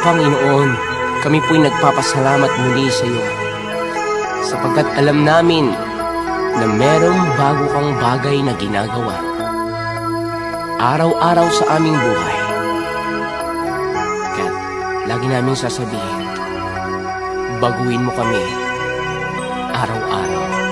Panginoon, kami po'y nagpapasalamat muli sa iyo sapagkat alam namin na merong bago kang bagay na ginagawa araw-araw sa aming buhay. Kaya lagi namin sasabihin, baguhin mo kami araw-araw.